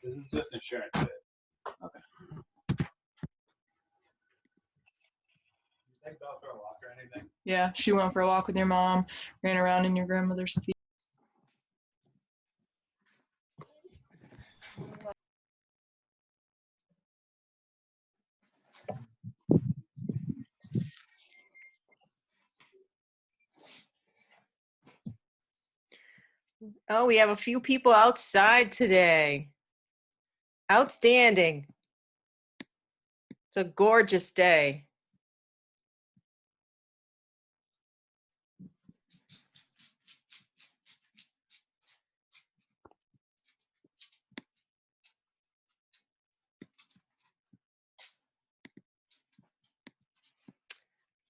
This is just insurance. Okay. Take Belle for a walk or anything? Yeah, she went for a walk with your mom, ran around in your grandmother's field. Oh, we have a few people outside today. Outstanding. It's a gorgeous day.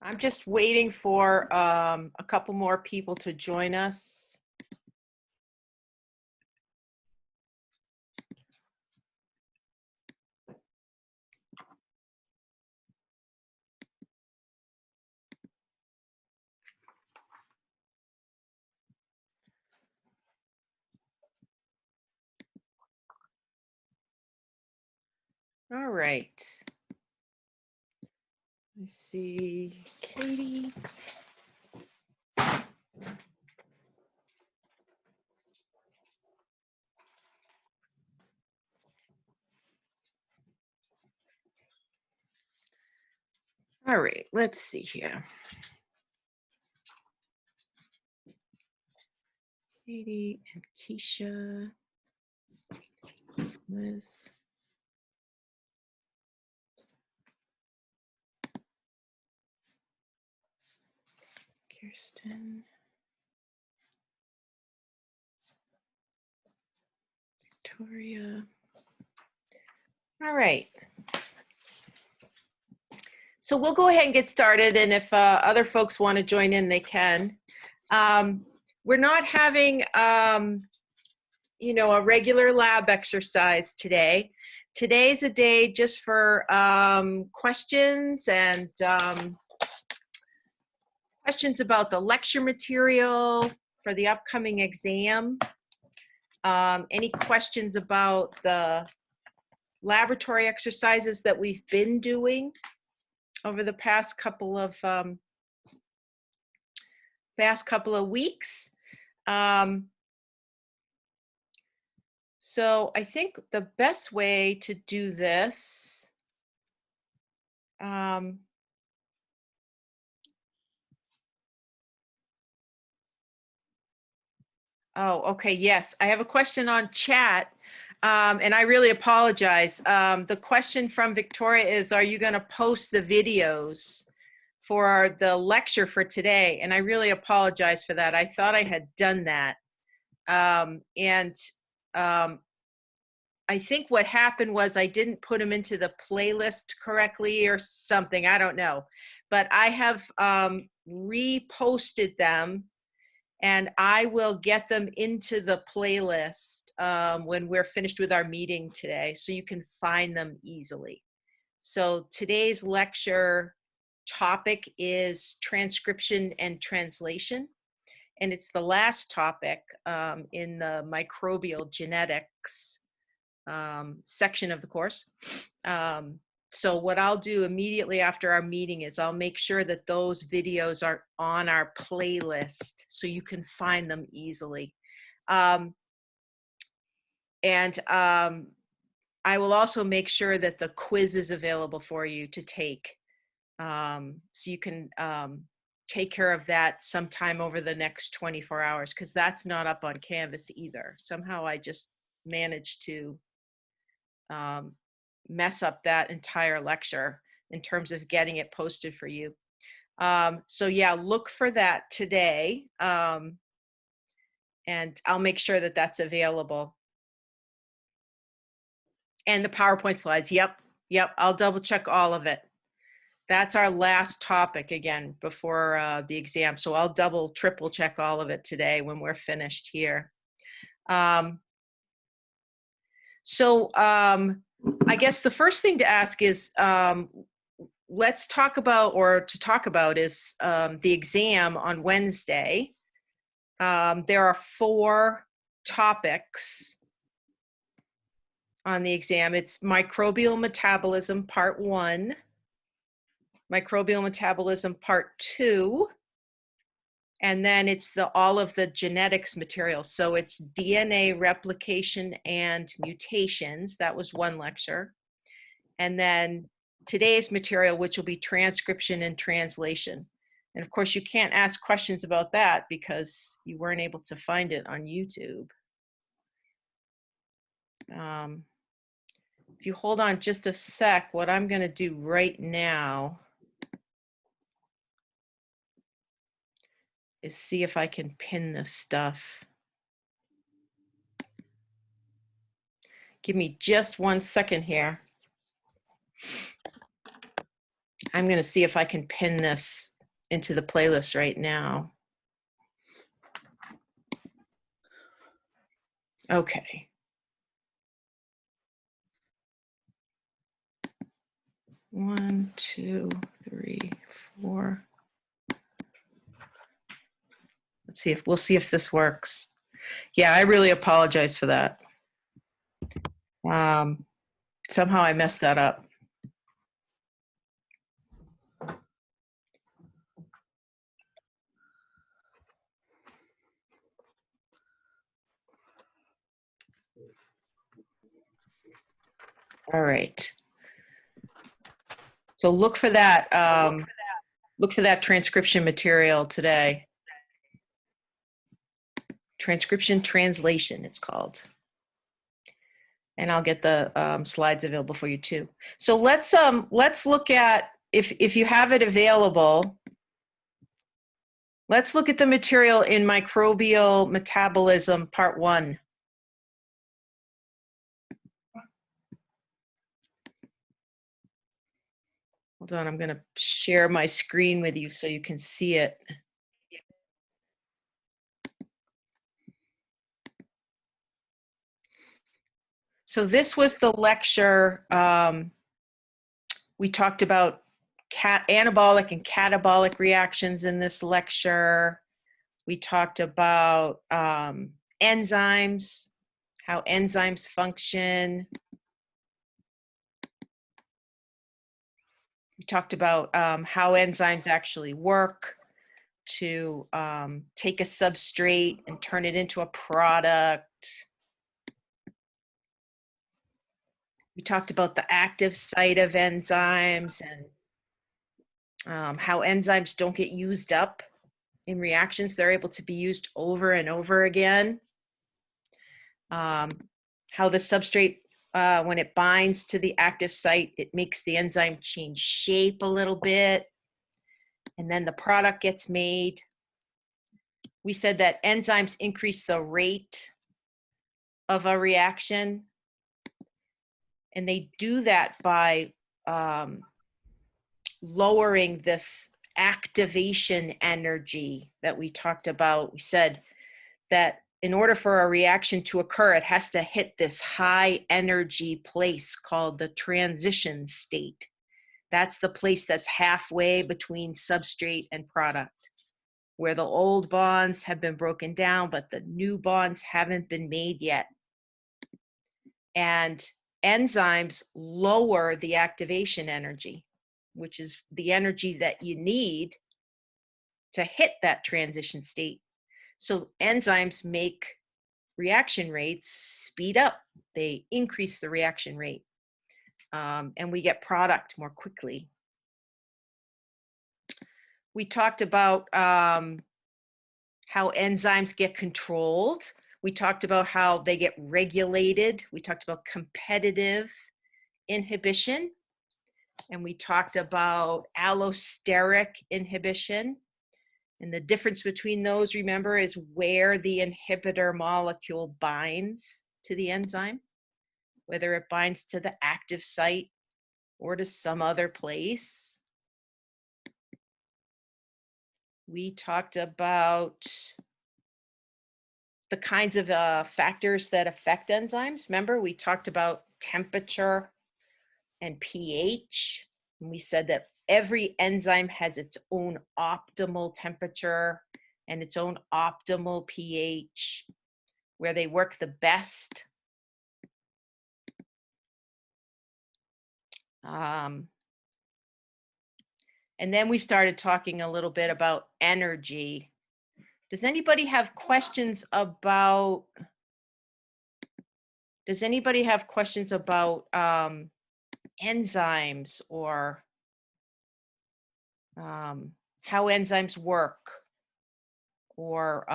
I'm just waiting for a couple more people to join us. All right. Let's see, Katie. All right, let's see here. Katie and Keisha, Liz. Kirsten. Victoria. All right. So we'll go ahead and get started, and if other folks want to join in, they can. We're not having, you know, a regular lab exercise today. Today's a day just for questions and questions about the lecture material for the upcoming exam. Any questions about the laboratory exercises that we've been doing over the past couple of weeks. So I think the best way to do this, oh, okay, yes, I have a question on chat. And I really apologize. The question from Victoria is, are you going to post the videos for the lecture for today? And I really apologize for that. I thought I had done that. I think what happened was I didn't put them into the playlist correctly or something. I don't know. But I have reposted them, and I will get them into the playlist when we're finished with our meeting today, so you can find them easily. So today's lecture topic is transcription and translation, and it's the last topic in the microbial genetics section of the course. So what I'll do immediately after our meeting is I'll make sure that those videos are on our playlist so you can find them easily. I will also make sure that the quiz is available for you to take. So you can take care of that sometime over the next 24 hours, because that's not up on Canvas either. Somehow I just managed to mess up that entire lecture in terms of getting it posted for you. So yeah, look for that today. And I'll make sure that that's available. And the PowerPoint slides, yep, I'll double check all of it. That's our last topic again before the exam. So I'll double, triple check all of it today when we're finished here. I guess the first thing to ask is, let's talk about, or to talk about is the exam on Wednesday. There are 4 topics. on the exam. It's Microbial Metabolism Part 1, Microbial Metabolism Part 2, and then it's all of the genetics material. So it's DNA replication and mutations. That was one lecture. And then today's material, which will be transcription and translation. And of course, you can't ask questions about that because you weren't able to find it on YouTube. If you hold on just a sec, what I'm going to do right now is see if I can pin this stuff. Give me just 1 second here. I'm going to see if I can pin this into the playlist right now. Okay. One, two, three, four. We'll see if this works. Yeah, I really apologize for that. Somehow I messed that up. All right. So look for that. Look for that transcription material today. Transcription Translation, it's called. And I'll get the slides available for you too. So let's look at, if you have it available, let's look at the material in Microbial Metabolism Part 1. Hold on, I'm gonna share my screen with you so you can see it. So this was the lecture. We talked about anabolic and catabolic reactions in this lecture. We talked about enzymes, how enzymes function. We talked about how enzymes actually work to take a substrate and turn it into a product. We talked about the active site of enzymes and how enzymes don't get used up in reactions. They're able to be used over and over again. How the substrate, when it binds to the active site, it makes the enzyme change shape a little bit, and then the product gets made. We said that enzymes increase the rate of a reaction, and they do that by lowering this activation energy that we talked about. We said that in order for a reaction to occur, it has to hit this high energy place called the transition state. That's the place that's halfway between substrate and product, where the old bonds have been broken down, but the new bonds haven't been made yet. And enzymes lower the activation energy, which is the energy that you need to hit that transition state. So enzymes make reaction rates speed up. They increase the reaction rate, and we get product more quickly. We talked about how enzymes get controlled. We talked about how they get regulated. We talked about competitive inhibition. And we talked about allosteric inhibition. And the difference between those, remember, is where the inhibitor molecule binds to the enzyme, whether it binds to the active site or to some other place. We talked about the kinds of factors that affect enzymes. Remember, we talked about temperature and pH. And we said that every enzyme has its own optimal temperature and its own optimal pH, where they work the best. And then we started talking a little bit about energy. Does anybody have questions about enzymes or how enzymes work, or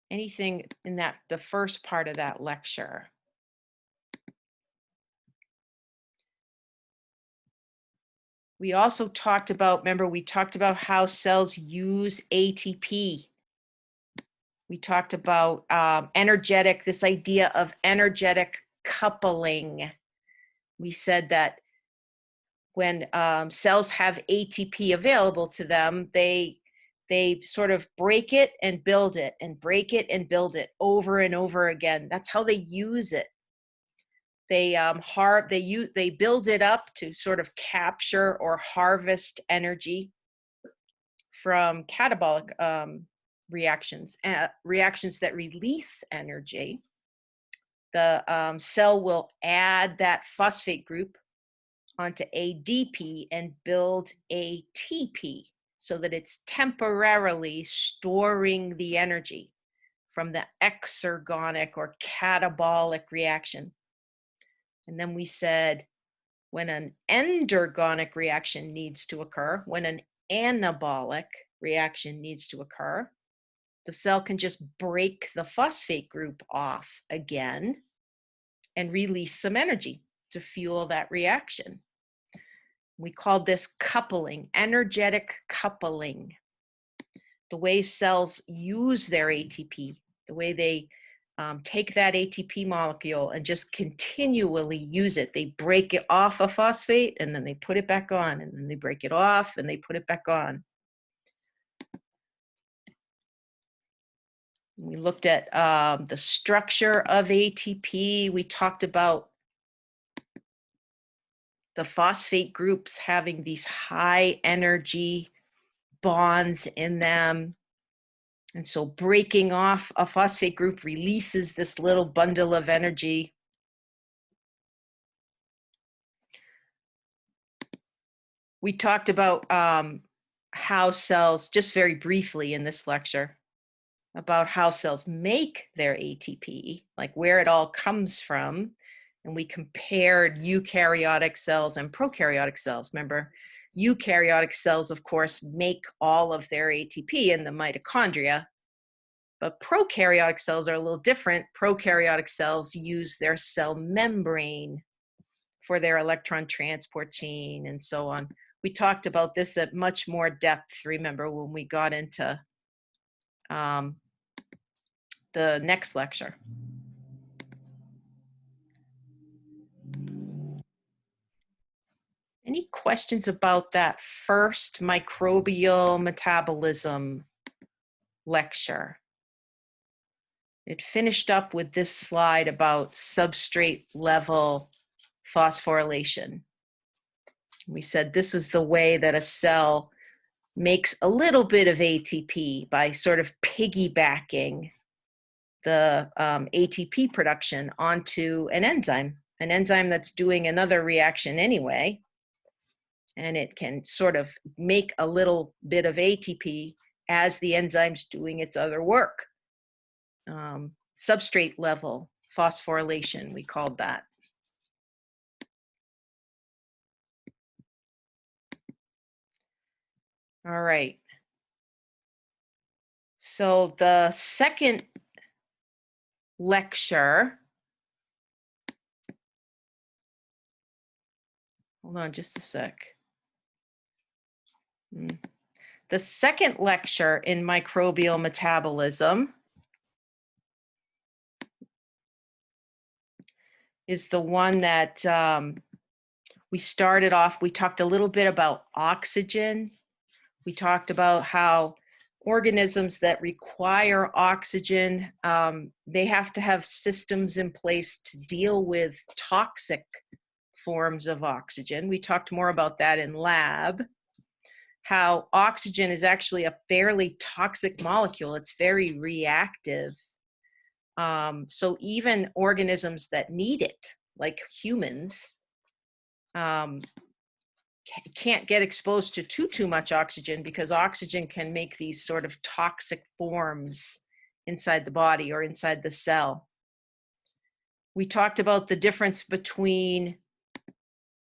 anything in the first part of that lecture? We also talked about, remember, we talked about how cells use ATP. We talked about this idea of energetic coupling. We said that when cells have ATP available to them, they sort of break it and build it, and break it and build it over and over again. That's how they use it. They build it up to sort of capture or harvest energy from catabolic reactions that release energy. The cell will add that phosphate group onto ADP and build ATP so that it's temporarily storing the energy from the exergonic or catabolic reaction. And then we said when an endergonic reaction needs to occur, when an anabolic reaction needs to occur, the cell can just break the phosphate group off again and release some energy to fuel that reaction. We called this coupling, energetic coupling. The way cells use their ATP, the way they take that ATP molecule and just continually use it. They break it off a phosphate and then they put it back on, and then they break it off and they put it back on. We looked at the structure of ATP. We talked about the phosphate groups having these high energy bonds in them. And so breaking off a phosphate group releases this little bundle of energy. We talked about how cells, just very briefly in this lecture, about how cells make their ATP, like where it all comes from. And we compared eukaryotic cells and prokaryotic cells. Remember, eukaryotic cells, of course, make all of their ATP in the mitochondria, but prokaryotic cells are a little different. Prokaryotic cells use their cell membrane for their electron transport chain and so on. We talked about this at much more depth, remember, when we got into the next lecture. Any questions about that first microbial metabolism lecture? It finished up with this slide about substrate level phosphorylation. We said this is the way that a cell makes a little bit of ATP by sort of piggybacking the ATP production onto an enzyme that's doing another reaction anyway. And it can sort of make a little bit of ATP as the enzyme's doing its other work. Substrate level phosphorylation, we called that. All right. So the second lecture, hold on just a sec. The second lecture in microbial metabolism is the one that we started off. We talked a little bit about oxygen. We talked about how organisms that require oxygen, they have to have systems in place to deal with toxic forms of oxygen. We talked more about that in lab, how oxygen is actually a fairly toxic molecule. It's very reactive. So even organisms that need it, like humans, can't get exposed to too much oxygen, because oxygen can make these sort of toxic forms inside the body or inside the cell. We talked about the difference between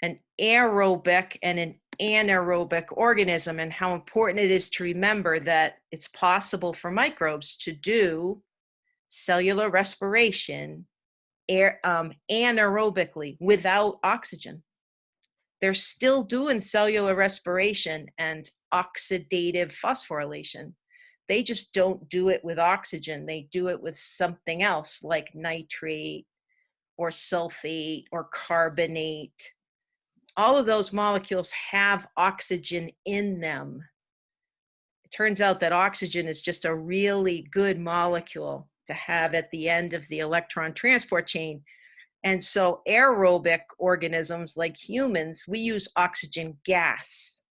an aerobic and an anaerobic organism, and how important it is to remember that it's possible for microbes to do cellular respiration anaerobically without oxygen. They're still doing cellular respiration and oxidative phosphorylation. They just don't do it with oxygen. They do it with something else like nitrate or sulfate or carbonate. All of those molecules have oxygen in them. It turns out that oxygen is just a really good molecule to have at the end of the electron transport chain. And so aerobic organisms like humans, we use oxygen gas.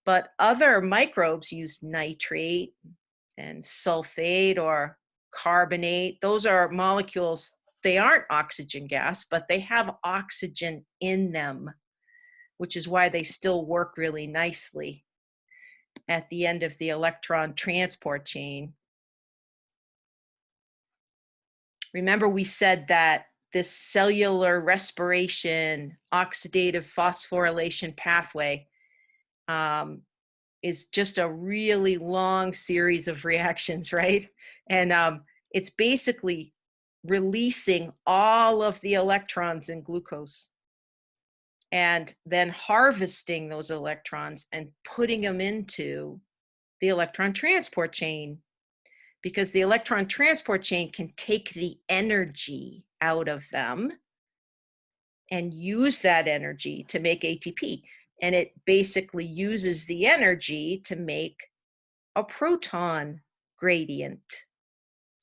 But other microbes use nitrate and sulfate or carbonate. Those are molecules, they aren't oxygen gas, but they have oxygen in them, which is why they still work really nicely at the end of the electron transport chain. Remember, we said that this cellular respiration, oxidative phosphorylation pathway is just a really long series of reactions, right? And it's basically releasing all of the electrons in glucose and then harvesting those electrons and putting them into the electron transport chain, because the electron transport chain can take the energy out of them and use that energy to make ATP. And it basically uses the energy to make a proton gradient.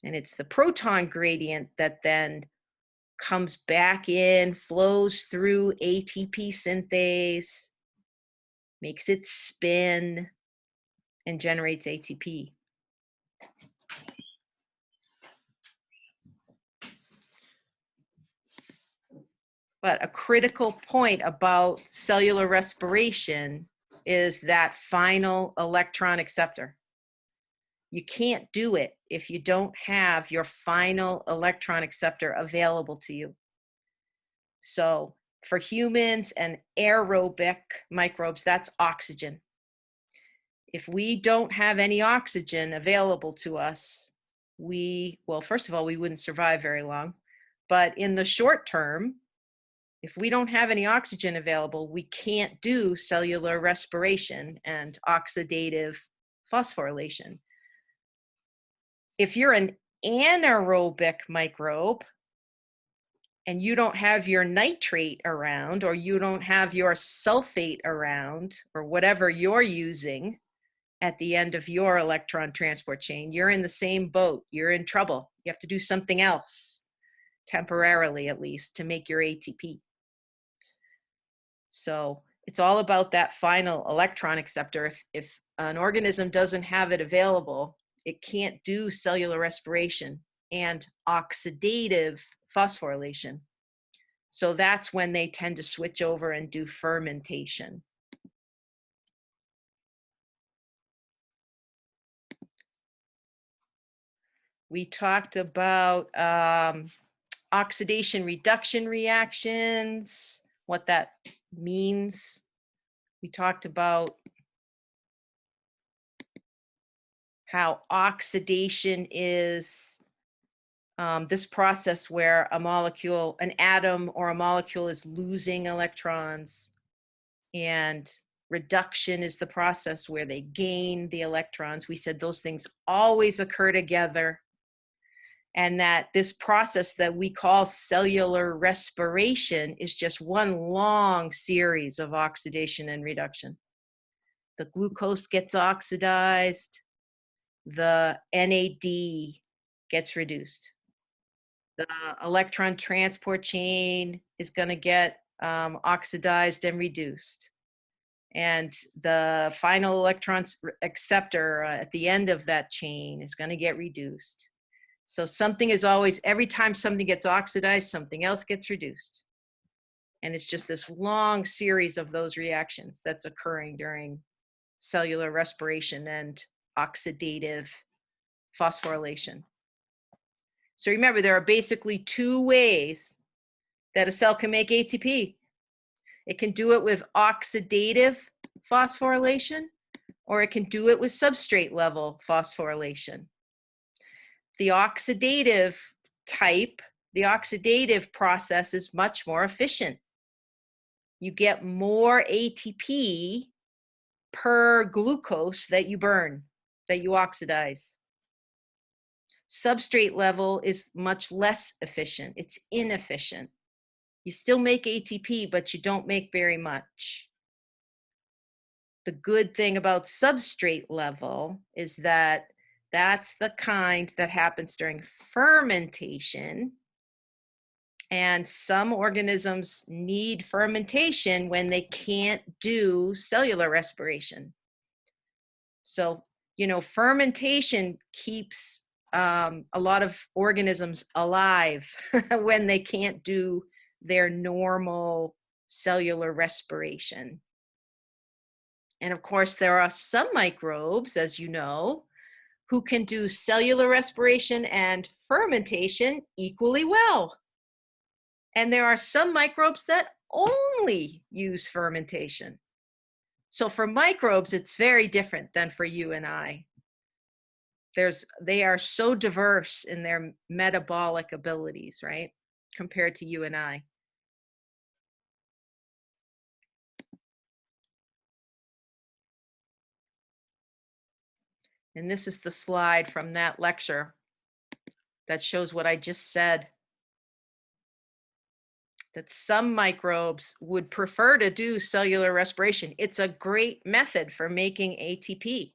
And it's the proton gradient that then comes back in, flows through ATP synthase, makes it spin, and generates ATP. But a critical point about cellular respiration is that final electron acceptor. You can't do it if you don't have your final electron acceptor available to you. So for humans and aerobic microbes, that's oxygen. If we don't have any oxygen available to us, well, first of all, we wouldn't survive very long. But in the short term, if we don't have any oxygen available, we can't do cellular respiration and oxidative phosphorylation. If you're an anaerobic microbe and you don't have your nitrate around, or you don't have your sulfate around, or whatever you're using at the end of your electron transport chain, you're in the same boat. You're in trouble. You have to do something else, temporarily at least, to make your ATP. So it's all about that final electron acceptor. If an organism doesn't have it available, it can't do cellular respiration and oxidative phosphorylation. So that's when they tend to switch over and do fermentation. We talked about oxidation reduction reactions, what that means. We talked about how oxidation is this process where a molecule, an atom or a molecule, is losing electrons, and reduction is the process where they gain the electrons. We said those things always occur together, and that this process that we call cellular respiration is just one long series of oxidation and reduction. The glucose gets oxidized, the NAD gets reduced. The electron transport chain is going to get oxidized and reduced. And the final electron acceptor at the end of that chain is going to get reduced. So something is always, every time something gets oxidized, something else gets reduced. And it's just this long series of those reactions that's occurring during cellular respiration and oxidative phosphorylation. So remember, there are basically two ways that a cell can make ATP. It can do it with oxidative phosphorylation, or it can do it with substrate level phosphorylation. The oxidative type, the oxidative process is much more efficient. You get more ATP per glucose that you burn, that you oxidize. Substrate level is much less efficient. It's inefficient. You still make ATP, but you don't make very much. The good thing about substrate level is that that's the kind that happens during fermentation. And some organisms need fermentation when they can't do cellular respiration. So, fermentation keeps a lot of organisms alive when they can't do their normal cellular respiration. And of course, there are some microbes, as you know, who can do cellular respiration and fermentation equally well. And there are some microbes that only use fermentation. So for microbes, it's very different than for you and I. They are so diverse in their metabolic abilities, right? Compared to you and I. And this is the slide from that lecture that shows what I just said. That some microbes would prefer to do cellular respiration. It's a great method for making ATP.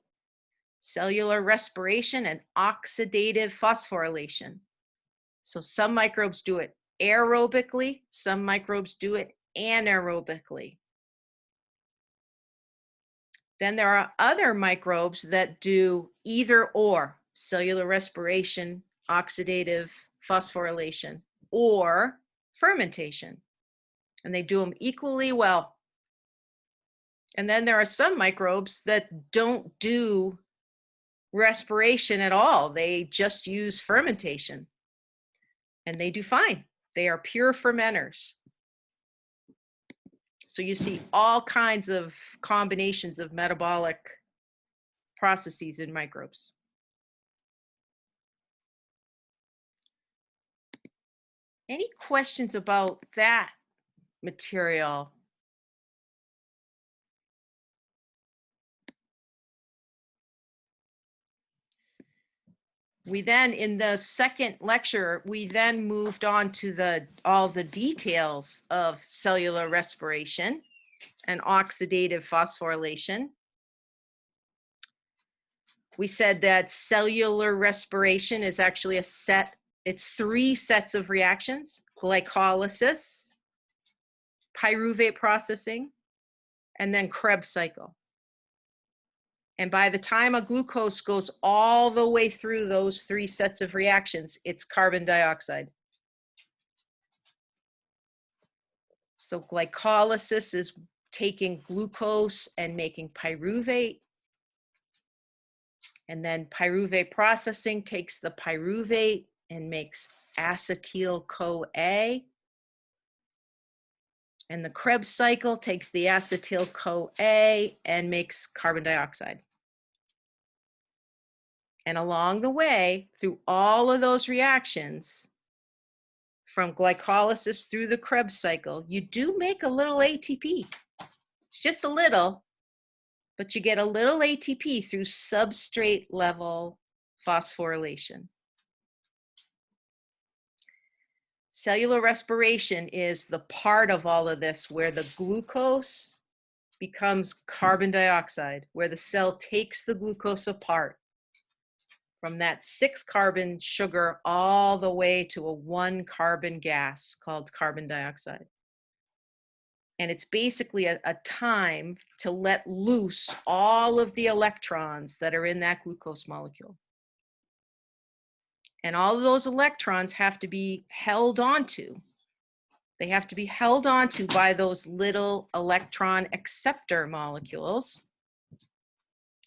Cellular respiration and oxidative phosphorylation. So some microbes do it aerobically, some microbes do it anaerobically. Then there are other microbes that do either or, cellular respiration, oxidative phosphorylation, or fermentation. And they do them equally well. And then there are some microbes that don't do respiration at all. They just use fermentation. And they do fine. They are pure fermenters. So you see all kinds of combinations of metabolic processes in microbes. Any questions about that material? We then, in the second lecture, we then moved on to all the details of cellular respiration and oxidative phosphorylation. We said that cellular respiration is actually it's 3 sets of reactions: glycolysis, pyruvate processing, and then Krebs cycle. And by the time a glucose goes all the way through those 3 sets of reactions, it's carbon dioxide. So glycolysis is taking glucose and making pyruvate. And then pyruvate processing takes the pyruvate and makes acetyl-CoA. And the Krebs cycle takes the acetyl-CoA and makes carbon dioxide. And along the way, through all of those reactions, from glycolysis through the Krebs cycle, you do make a little ATP. It's just a little, but you get a little ATP through substrate level phosphorylation. Cellular respiration is the part of all of this where the glucose becomes carbon dioxide, where the cell takes the glucose apart from that 6-carbon sugar all the way to a 1-carbon gas called carbon dioxide. And it's basically a time to let loose all of the electrons that are in that glucose molecule. And all of those electrons have to be held onto. They have to be held onto by those little electron acceptor molecules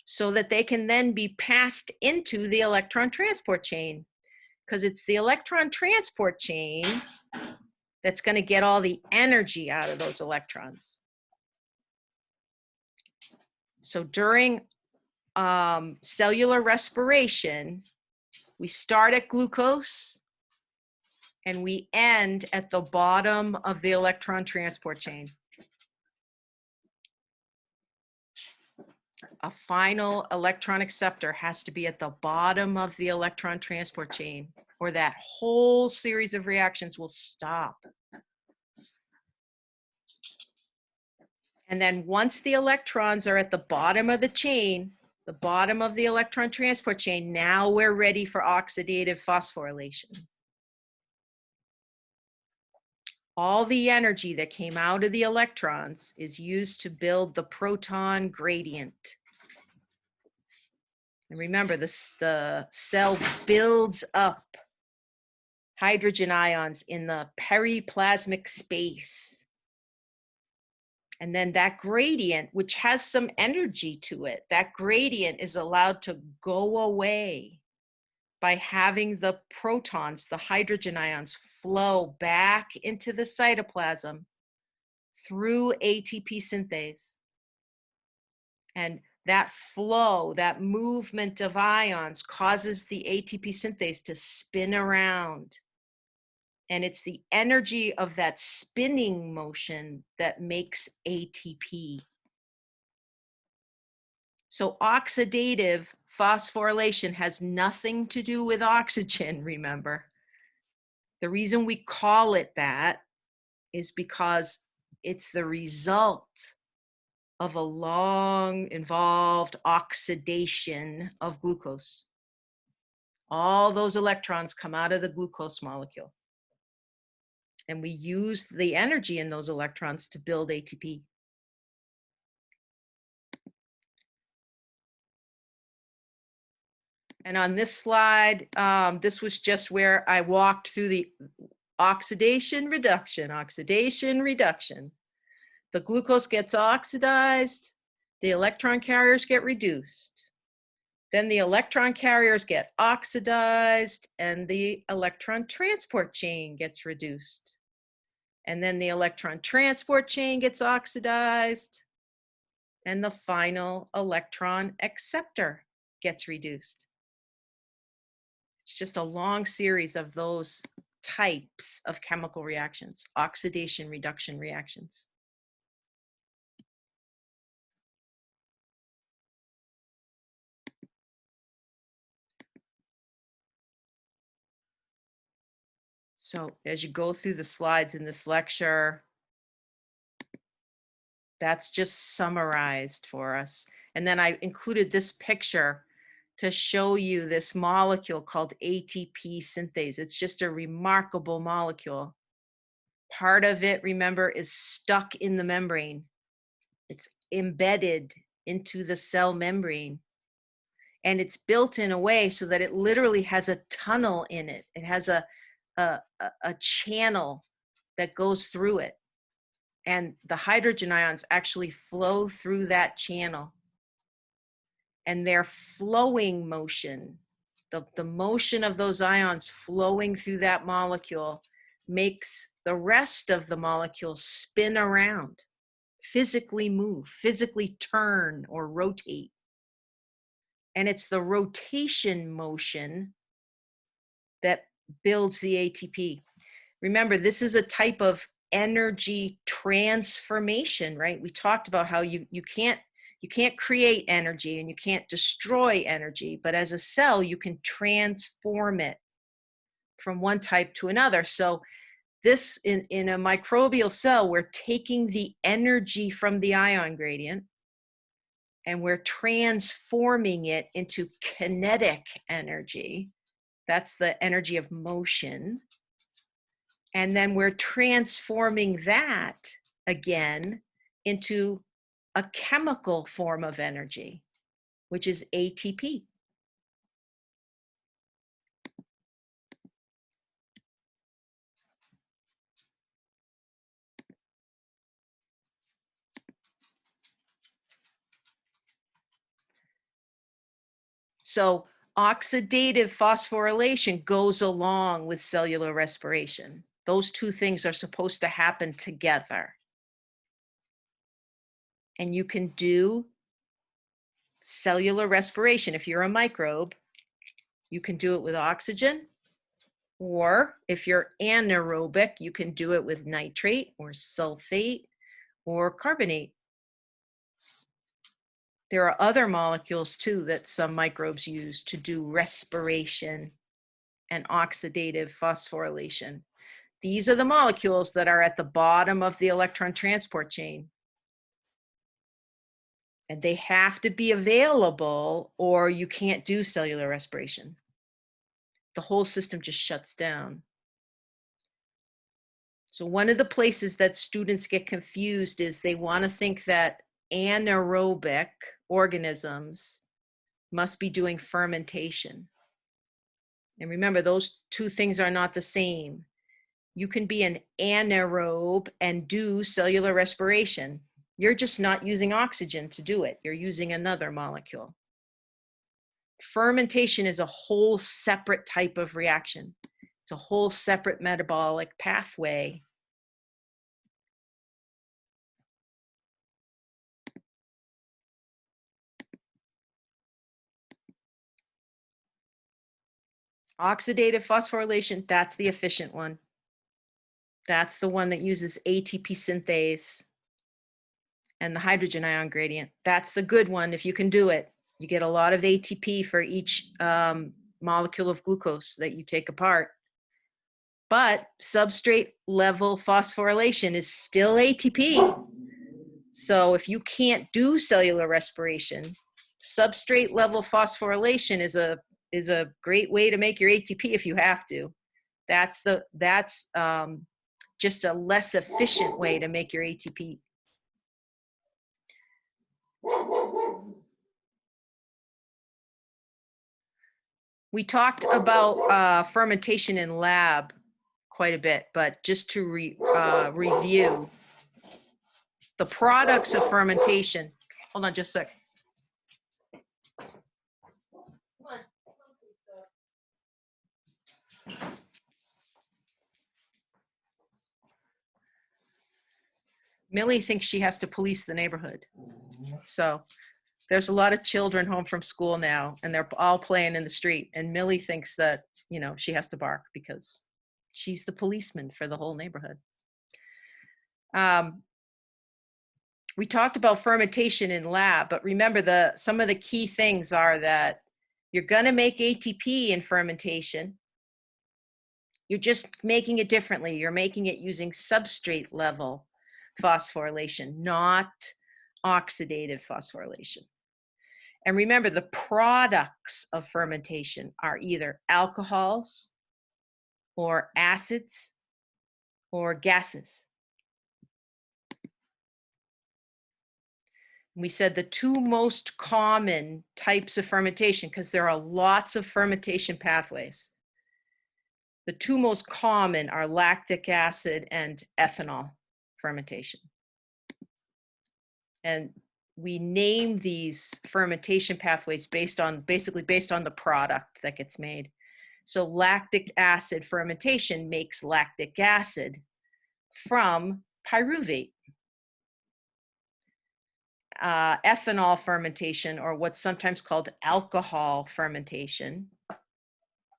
so that they can then be passed into the electron transport chain, because it's the electron transport chain that's going to get all the energy out of those electrons. So during cellular respiration, we start at glucose and we end at the bottom of the electron transport chain. A final electron acceptor has to be at the bottom of the electron transport chain, or that whole series of reactions will stop. And then once the electrons are at the bottom of the chain, the bottom of the electron transport chain, now we're ready for oxidative phosphorylation. All the energy that came out of the electrons is used to build the proton gradient. And remember, the cell builds up hydrogen ions in the periplasmic space. And then that gradient, which has some energy to it, that gradient is allowed to go away by having the protons, the hydrogen ions, flow back into the cytoplasm through ATP synthase. And that flow, that movement of ions causes the ATP synthase to spin around. And it's the energy of that spinning motion that makes ATP. So oxidative phosphorylation has nothing to do with oxygen, remember. The reason we call it that is because it's the result of a long involved oxidation of glucose. All those electrons come out of the glucose molecule. And we use the energy in those electrons to build ATP. And on this slide, this was just where I walked through the oxidation, reduction. The glucose gets oxidized, the electron carriers get reduced. Then the electron carriers get oxidized and the electron transport chain gets reduced. And then the electron transport chain gets oxidized and the final electron acceptor gets reduced. It's just a long series of those types of chemical reactions, oxidation reduction reactions. So as you go through the slides in this lecture, that's just summarized for us. And then I included this picture to show you this molecule called ATP synthase. It's just a remarkable molecule. Part of it, remember, is stuck in the membrane. It's embedded into the cell membrane. And it's built in a way so that it literally has a tunnel in it. It has a channel that goes through it. And the hydrogen ions actually flow through that channel. And their flowing motion, the motion of those ions flowing through that molecule makes the rest of the molecule spin around, physically move, physically turn or rotate. And it's the rotation motion that builds the ATP. Remember, this is a type of energy transformation, right? We talked about how you can't create energy and you can't destroy energy, but as a cell, you can transform it from one type to another. So this, in a microbial cell, we're taking the energy from the ion gradient and we're transforming it into kinetic energy. That's the energy of motion. And then we're transforming that again into a chemical form of energy, which is ATP. So oxidative phosphorylation goes along with cellular respiration. Those two things are supposed to happen together. And you can do cellular respiration. If you're a microbe, you can do it with oxygen, or if you're anaerobic, you can do it with nitrate or sulfate or carbonate. There are other molecules too that some microbes use to do respiration and oxidative phosphorylation. These are the molecules that are at the bottom of the electron transport chain. And they have to be available or you can't do cellular respiration. The whole system just shuts down. So one of the places that students get confused is they want to think that anaerobic organisms must be doing fermentation. And remember, those two things are not the same. You can be an anaerobe and do cellular respiration. You're just not using oxygen to do it. You're using another molecule. Fermentation is a whole separate type of reaction. It's a whole separate metabolic pathway. Oxidative phosphorylation, that's the efficient one. That's the one that uses ATP synthase and the hydrogen ion gradient. That's the good one if you can do it. You get a lot of ATP for each molecule of glucose that you take apart. But substrate level phosphorylation is still ATP. So if you can't do cellular respiration, substrate level phosphorylation is a great way to make your ATP if you have to. That's just a less efficient way to make your ATP. We talked about fermentation in lab quite a bit, but just to review the products of fermentation. Hold on just a sec. Millie thinks she has to police the neighborhood. So there's a lot of children home from school now, and they're all playing in the street. And Millie thinks that, you know, she has to bark because she's the policeman for the whole neighborhood. We talked about fermentation in lab, but remember some of the key things are that you're going to make ATP in fermentation. You're just making it differently. You're making it using substrate level phosphorylation, not oxidative phosphorylation. And remember, the products of fermentation are either alcohols or acids or gases. We said the two most common types of fermentation, because there are lots of fermentation pathways. The two most common are lactic acid and ethanol fermentation. And we name these fermentation pathways basically based on the product that gets made. So lactic acid fermentation makes lactic acid from pyruvate. Ethanol fermentation, or what's sometimes called alcohol fermentation,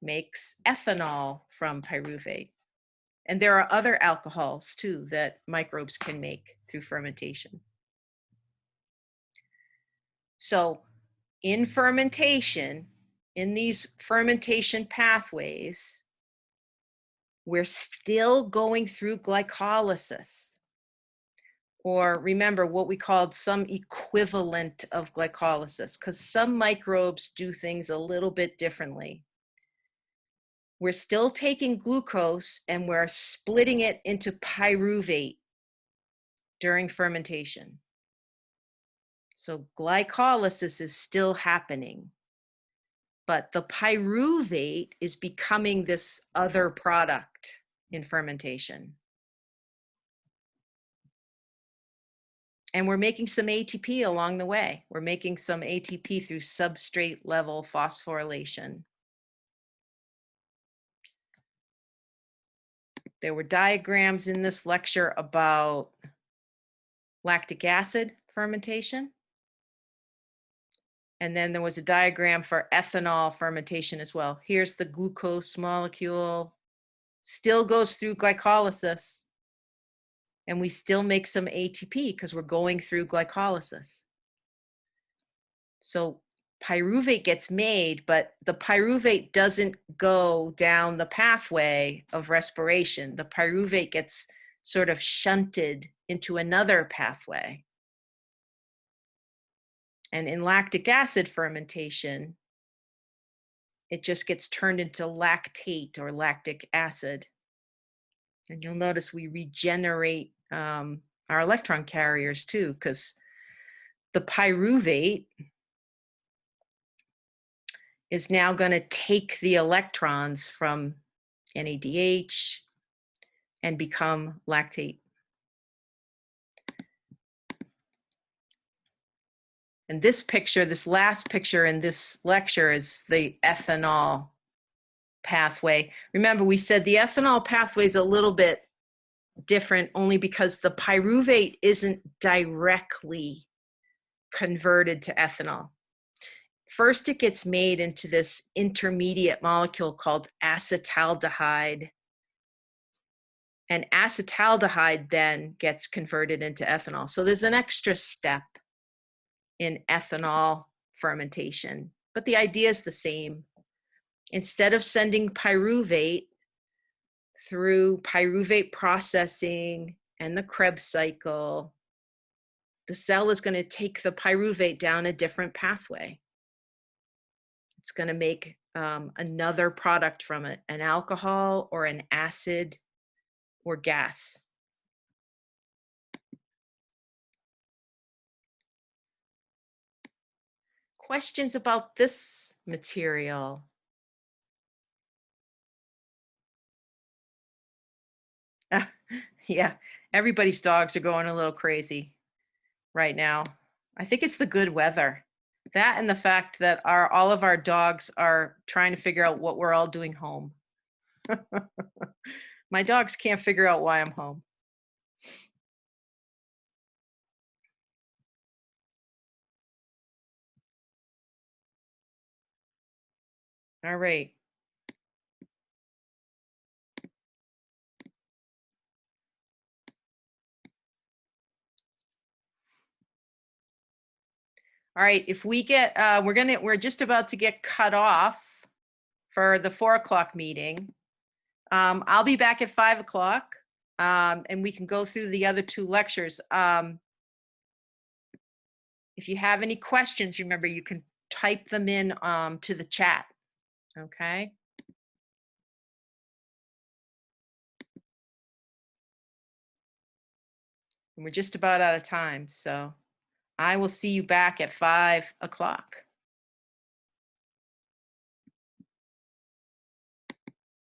makes ethanol from pyruvate. And there are other alcohols too that microbes can make through fermentation. So in fermentation, in these fermentation pathways, we're still going through glycolysis. Or remember what we called some equivalent of glycolysis, because some microbes do things a little bit differently. We're still taking glucose and we're splitting it into pyruvate during fermentation. So glycolysis is still happening, but the pyruvate is becoming this other product in fermentation. And we're making some ATP along the way. We're making some ATP through substrate level phosphorylation. There were diagrams in this lecture about lactic acid fermentation. And then there was a diagram for ethanol fermentation as well. Here's the glucose molecule, still goes through glycolysis. And we still make some ATP because we're going through glycolysis. So pyruvate gets made, but the pyruvate doesn't go down the pathway of respiration. The pyruvate gets sort of shunted into another pathway. And in lactic acid fermentation, it just gets turned into lactate or lactic acid. And you'll notice we regenerate our electron carriers too, because the pyruvate is now going to take the electrons from NADH and become lactate. And this picture, this last picture in this lecture is the ethanol pathway. Remember, we said the ethanol pathway is a little bit different only because the pyruvate isn't directly converted to ethanol. First, it gets made into this intermediate molecule called acetaldehyde. And acetaldehyde then gets converted into ethanol. So there's an extra step in ethanol fermentation, but the idea is the same. Instead of sending pyruvate through pyruvate processing and the Krebs cycle, the cell is going to take the pyruvate down a different pathway. It's going to make another product from it, an alcohol or an acid or gas. Questions about this material? Yeah, everybody's dogs are going a little crazy right now. I think it's the good weather. That and the fact that all of our dogs are trying to figure out what we're all doing home. My dogs can't figure out why I'm home. All right. All right, if we get, we're just about to get cut off for the 4 o'clock meeting. I'll be back at 5 o'clock and we can go through the other 2 lectures. If you have any questions, remember you can type them in to the chat, okay? And we're just about out of time, so I will see you back at 5 o'clock.